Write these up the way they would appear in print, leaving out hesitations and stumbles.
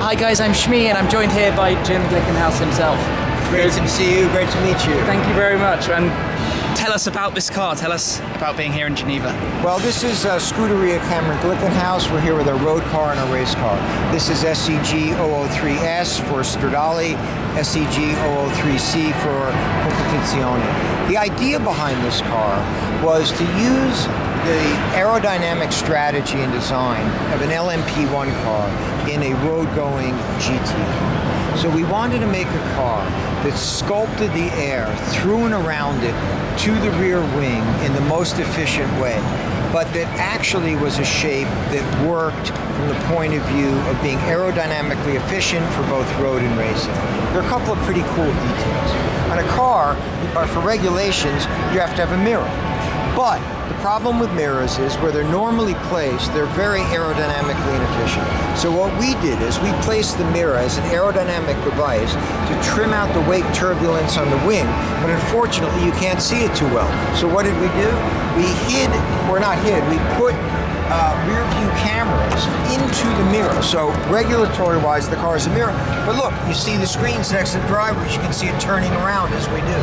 Hi guys, I'm Shmi and I'm joined here by Jim Glickenhaus himself. Great to see you, great to meet you. Thank you very much. And tell us about this car, tell us about being here in Geneva. Well, this is Scuderia Cameron Glickenhaus. We're here with a road car and a race car. This is SCG003 for Stradale, SCG003 for Competizione. The idea behind this car was to use the aerodynamic strategy and design of an LMP1 car in a road-going GT car. So we wanted to make a car that sculpted the air through and around it to the rear wing in the most efficient way, but that actually was a shape that worked from the point of view of being aerodynamically efficient for both road and racing. There are a couple of pretty cool details. On a car, for regulations, you have to have a mirror. But the problem with mirrors is where they're normally placed, they're very aerodynamically inefficient. So what we did is we placed the mirror as an aerodynamic device to trim out the wake turbulence on the wing, but unfortunately you can't see it too well. So what did we do? We put rear view cameras into the mirror. So regulatory wise the car is a mirror, but look, you see the screens next to the drivers, you can see it turning around as we do.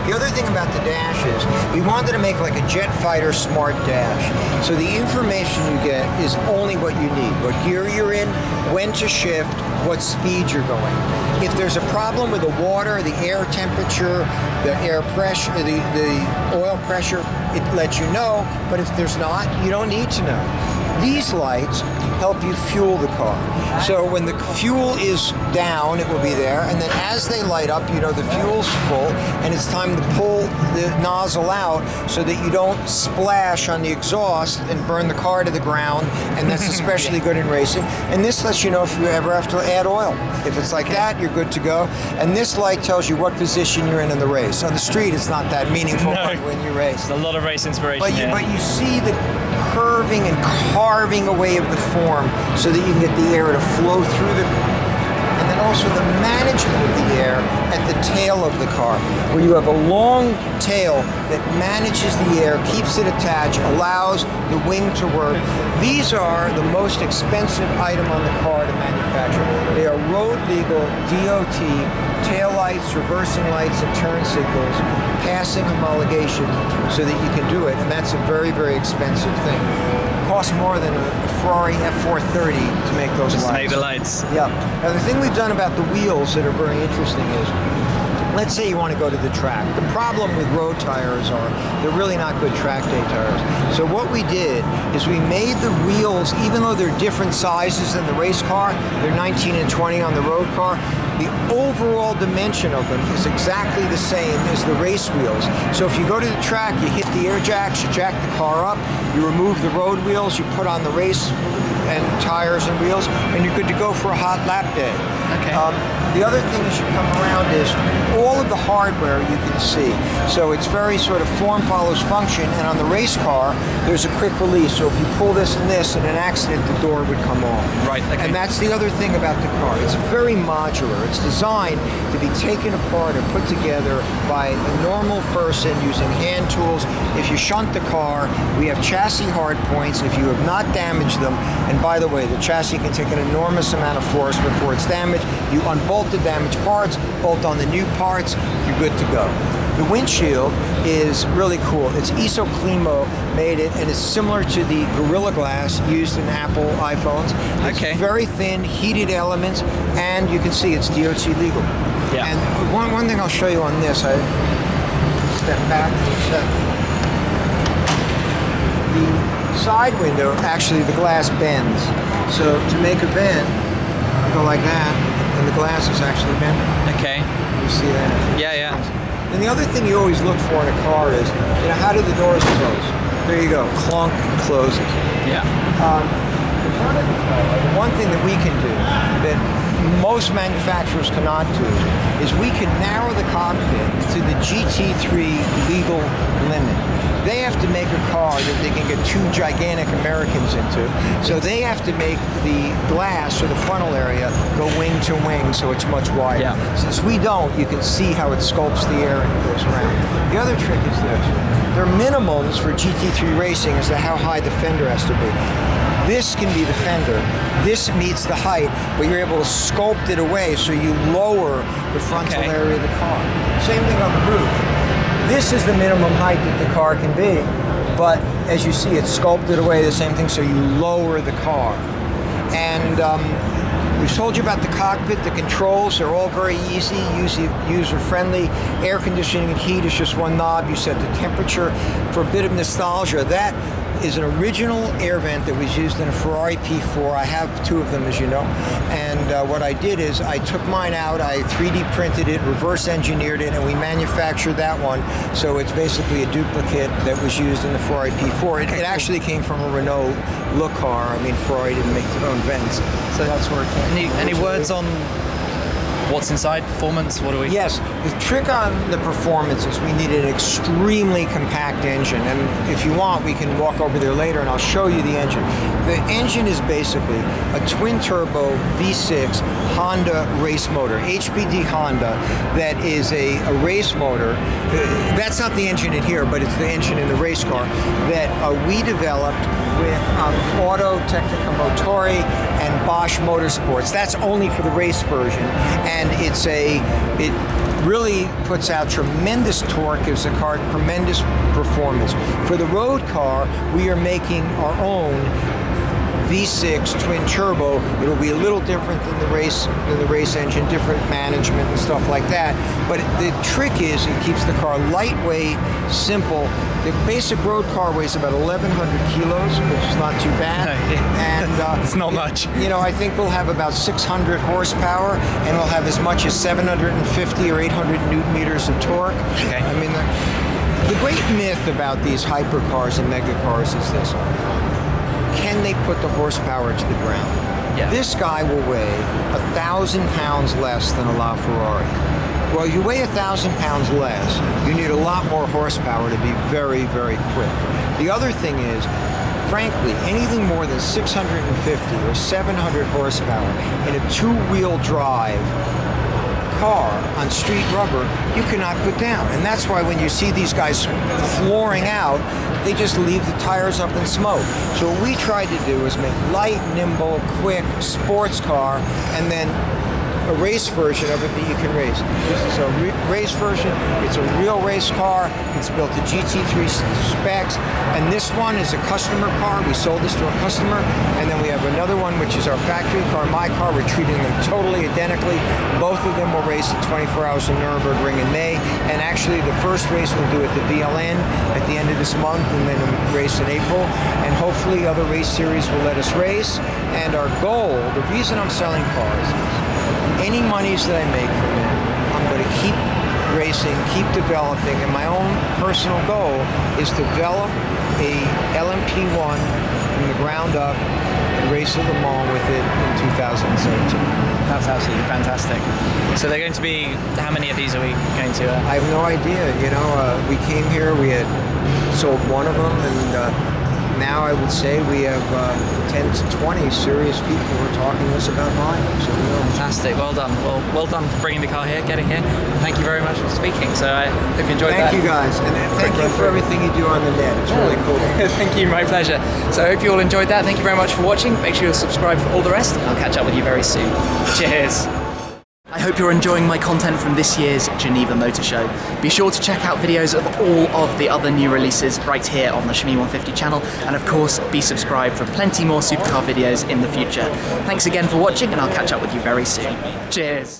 The other thing about the dash is we wanted to make like a jet fighter smart dash. So the information you get is only what you need. What gear you're in, when to shift, what speed you're going. If there's a problem with the water, the air temperature, the air pressure, the oil pressure, it lets you know, but if there's not, you don't need to know. These lights help you fuel the car. So when the fuel is down, it will be there, and then as they light up, you know the fuel's full, and it's time to pull the nozzle out so that you don't splash on the exhaust and burn the car to the ground, and that's especially good in racing. And this lets you know if you ever have to add oil. If it's like that, you're good to go. And this light tells you what position you're in the race. On the street, it's not that meaningful when you race. It's a lot of race inspiration but you see the curving and carving away of the form so that you can get the air to flow through the car. And then also the management of the air at the tail of the car, where you have a long tail that manages the air, keeps it attached, allows the wing to work. These are the most expensive item on the car to manufacture. They are road legal DOT tail lights, reversing lights, and turn signals, passing homologation so that you can do it, and that's a very, very expensive thing. It costs more than a Ferrari F430 to make those lights. To make the lights. Yeah. Now the thing we've done about the wheels that are very interesting is, let's say you want to go to the track. The problem with road tires are they're really not good track day tires. So what we did is we made the wheels, even though they're different sizes than the race car, they're 19 and 20 on the road car, the overall dimension of them is exactly the same as the race wheels. So if you go to the track, you hit the air jacks, you jack the car up, you remove the road wheels, you put on the race and tires and wheels, and you're good to go for a hot lap day. Okay. The other thing as you come around is all of the hardware you can see. So it's very sort of form follows function, and on the race car, there's a quick release. So if you pull this and this in an accident, the door would come off. Right, okay. And that's the other thing about the car. It's very modular. It's designed to be taken apart and put together by a normal person using hand tools. If you shunt the car, we have chassis hard points if you have not damaged them. And by the way, the chassis can take an enormous amount of force before it's damaged. You unbolt the damaged parts, bolt on the new parts, you're good to go. The windshield is really cool. It's Isoclimo made it, and it's similar to the Gorilla Glass used in Apple iPhones. It's very thin, heated elements, and you can see it's DOT legal. Yeah. And one thing I'll show you on this, I step back for a second. The side window, actually the glass bends. So to make a bend, I go like that, and the glass is actually bending. Okay. You see that? Yeah, yeah. And the other thing you always look for in a car is, how do the doors close? There you go, clunk, closes. Yeah. In front of the car, the one thing that we can do that most manufacturers cannot do is we can narrow the cockpit to the GT3 legal limit. They have to make a car that they can get two gigantic Americans into. So they have to make the glass or the frontal area go wing to wing so it's much wider. Yeah. Since we don't, you can see how it sculpts the air and it goes around. The other trick is this. Their minimums for GT3 racing is how high the fender has to be. This can be the fender. This meets the height, but you're able to sculpt it away so you lower the frontal area of the car. Same thing on the roof. This is the minimum height that the car can be, but as you see, it's sculpted away the same thing, so you lower the car. And we've told you about the cockpit, the controls. They're all very easy, user-friendly. Air conditioning and heat is just one knob. You set the temperature. For a bit of nostalgia, that is an original air vent that was used in a Ferrari P4. I have two of them, as you know. And what I did is I took mine out, I 3D printed it, reverse engineered it, and we manufactured that one. So it's basically a duplicate that was used in the Ferrari P4. It actually came from a Renault look car. I mean, Ferrari didn't make their own vents. So that's where it came from. Any words on what's inside, performance? What do we... Yes, the trick on the performance is we need an extremely compact engine, and if you want we can walk over there later and I'll show you the engine. The engine is basically a twin-turbo V6 Honda race motor, HPD Honda, that is a race motor. That's not the engine in here, but it's the engine in the race car that we developed with Auto Tecnica Motori and Bosch Motorsports. That's only for the race version, and it really puts out tremendous torque, gives the car tremendous performance. For the road car, we are making our own V6 twin turbo. It'll be a little different than the race engine, different management and stuff like that. But the trick is it keeps the car lightweight, simple. The basic road car weighs about 1,100 kilos, which is not too bad. And it's not much. You know, I think we'll have about 600 horsepower, and we'll have as much as 750 or 800 newton meters of torque. Okay. I mean, the great myth about these hypercars and mega cars is this: can they put the horsepower to the ground? Yeah. This guy will weigh 1,000 pounds less than a LaFerrari. Well, you weigh 1,000 pounds less, you need a lot more horsepower to be very, very quick. The other thing is, frankly, anything more than 650 or 700 horsepower in a two-wheel drive car on street rubber, you cannot put down. And that's why when you see these guys flooring out, they just leave the tires up in smoke. So what we tried to do is make light, nimble, quick sports car, and then a race version of it that you can race. This is a race version. It's a real race car. It's built to GT3 specs. And this one is a customer car. We sold this to a customer. And then we have another one, which is our factory car, my car. We're treating them totally identically. Both of them will race at 24 Hours in Nurburgring in May. And actually, the first race we'll do at the VLN at the end of this month, and then a race in April. And hopefully other race series will let us race. And our goal, the reason I'm selling cars, any monies that I make from it, I'm going to keep racing, keep developing, and my own personal goal is to develop a LMP1 from the ground up and race at Le Mans with it in 2017. That's absolutely fantastic. So they're going to be, how many of these are we going to? I have no idea. You know, we came here, we had sold one of them, and now I would say we have 10 to 20 serious people who are talking to us about buying them. So fantastic, well done. Well done for bringing the car here, getting here. Thank you very much for speaking. So I hope you enjoyed that. Thank you guys, and thank you for everything you do on the net. It's really cool. Thank you, my pleasure. So I hope you all enjoyed that. Thank you very much for watching. Make sure you subscribe for all the rest. I'll catch up with you very soon. Cheers. I hope you're enjoying my content from this year's Geneva Motor Show. Be sure to check out videos of all of the other new releases right here on the Shmee 150 channel, and of course be subscribed for plenty more supercar videos in the future. Thanks again for watching, and I'll catch up with you very soon. Cheers!